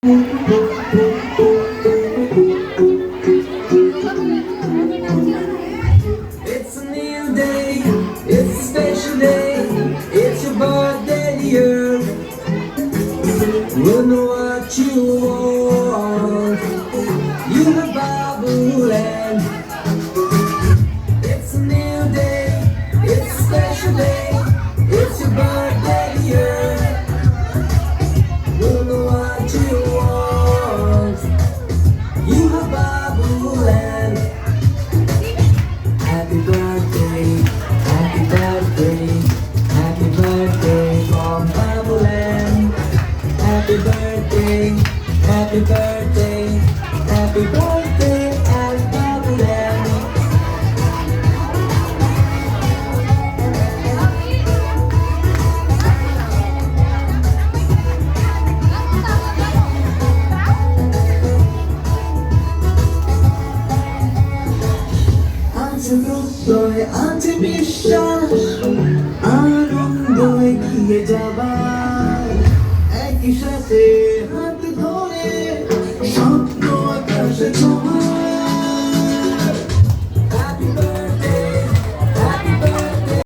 It's a new day, it's a special day, it's your birthday, dear. You know what you want, you the Bible and it's a new day, it's a special day, it's your birthday, dear. You know what you want, you the Bible and happy birthday, happy birthday, happy birthday from Babuland. Happy birthday, happy birthday, happy birthday at Babuland. আনন্দয় আছে বিশ্বাস আনন্দয় এগিয়ে যাবার একই সাথে হাত ধরে